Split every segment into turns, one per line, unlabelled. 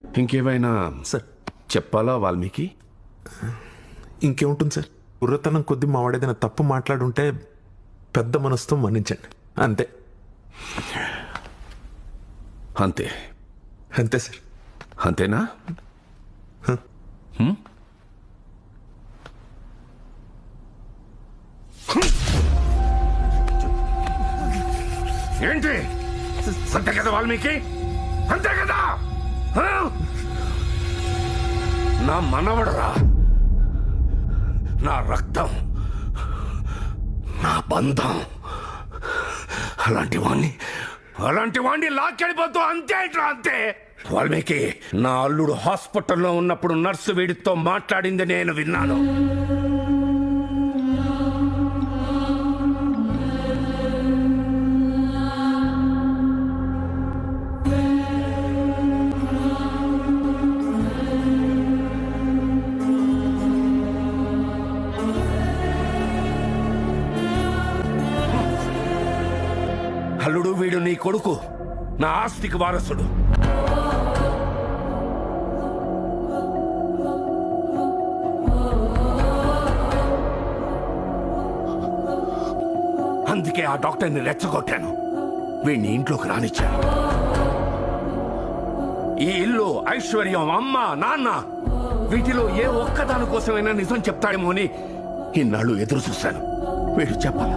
ఇంకేమైనా
సార్
చెప్పాలా వాల్మీకి?
ఇంకేముంటుంది సార్, బుర్రతనం కొద్దీ మావాడేదైనా తప్పు మాట్లాడుంటే పెద్ద మనసుతో మన్నించండి అంతే.
అంతే
అంతే సార్.
అంతేనా? హ్మ్? ఏంటి అంతే కదా వాల్మీకి, అంతే కదా? హ? నా మనవడరా, నా రక్తం, నా బంధం. అలాంటి వాణ్ణి లాక్కెళ్ళిపోతూ అంతే ఇట్లా అంతే. వాల్మీకి, నా అల్లుడు హాస్పిటల్లో ఉన్నప్పుడు నర్సు వీడితో మాట్లాడింది నేను విన్నాను. అల్లుడు వీడు నీ కొడుకు, నా ఆస్తికి వారసుడు. అందుకే ఆ డాక్టర్ని రెచ్చగొట్టాను, వీడిని ఇంట్లోకి రానిచ్చాను. ఈ ఇల్లు, ఐశ్వర్యం, అమ్మ, నాన్న, వీటిలో ఏ ఒక్కదాని కోసమైనా నిజం చెప్తాడేమో అని ఇన్నాళ్ళు ఎదురు చూశాను. వీడు చెప్పాల.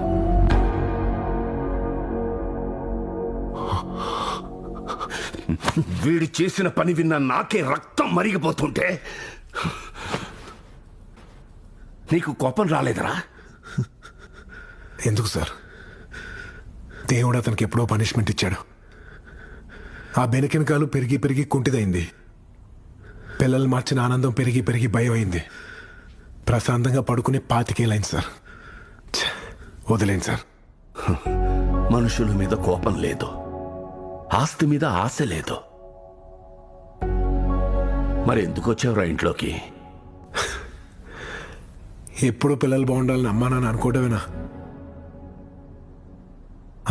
వీడు చేసిన పని విన్న నాకే రక్తం మరిగిపోతుంటే నీకు కోపం రాలేదరా?
ఎందుకు సార్, దేవుడు అతనికి ఎప్పుడో పనిష్మెంట్ ఇచ్చాడు. ఆ బెనకెనకాలు పెరిగి పెరిగి కుంటిదైంది. పిల్లలు మార్చిన ఆనందం పెరిగి పెరిగి భయం అయింది. ప్రశాంతంగా పడుకుని 25 ఏళ్ళైంది సార్. వదిలేండి సార్.
మనుషుల మీద కోపం లేదు, ఆస్తి మీద ఆశ లేదు. మరి ఎందుకు వచ్చావురా ఇంట్లోకి?
ఎప్పుడు పిల్లలు బాగుండాలని అమ్మా నాన్న అనుకోవడమేనా?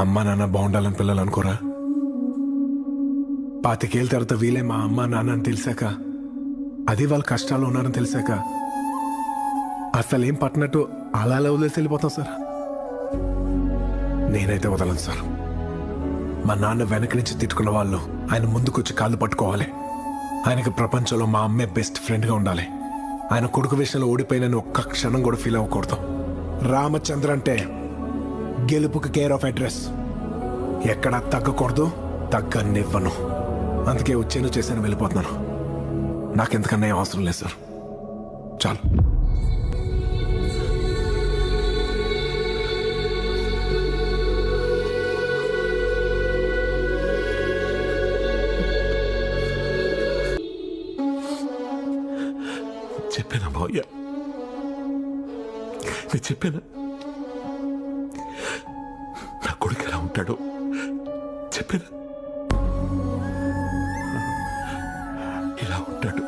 అమ్మా నాన్న బాగుండాలని పిల్లలు అనుకోరా? 25 ఏళ్ళ తర్వాత వీలే మా అమ్మా నాన్న అని తెలిసాక, అది వాళ్ళ కష్టాలు ఉన్నారని తెలిసాక అసలు ఏం పట్టినట్టు అలా వదిలేసి వెళ్ళిపోతాం సార్. నేనైతే వదలను సార్. మా నాన్న వెనక నుంచి తిట్టుకున్న వాళ్ళు ఆయన ముందుకొచ్చి కాళ్ళు పట్టుకోవాలి. ఆయనకి ప్రపంచంలో మా అమ్మే బెస్ట్ ఫ్రెండ్గా ఉండాలి. ఆయన కొడుకు విషయంలో ఓడిపోయినని ఒక్క క్షణం కూడా ఫీల్ అవ్వకూడదు. రామచంద్ర అంటే గెలుపుకి కేర్ ఆఫ్ అడ్రస్. ఎక్కడా తగ్గకూడదు, తగ్గనివ్వను. అందుకే వచ్చేను చేశాను, వెళ్ళిపోతున్నాను. నాకెంతకన్నా ఏం అవసరం లేదు సార్. చాలు.
చెప్పానా మావయ్య? నేను చెప్పానా నా కొడుకు ఎలా ఉంటాడో? చెప్పానా? ఇలా ఉంటాడు,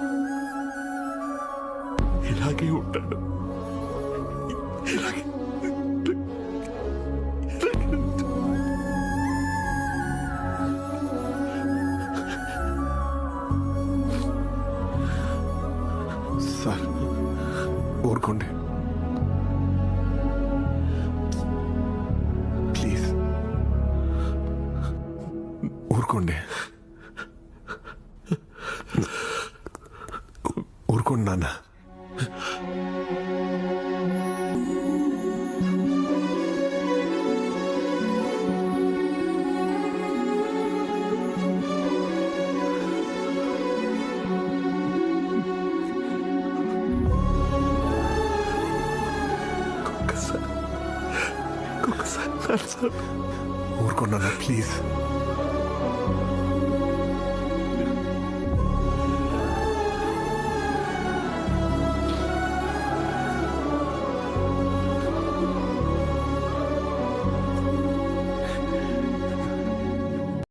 ఇలాగే ఉంటాడు, ఇలాగే.
సార్ ఊరుకోండి ప్లీజ్, ఊరుకోండి. ఊరుకోండి నాన్న. ఊరుకోండి నాన్న ప్లీజ్.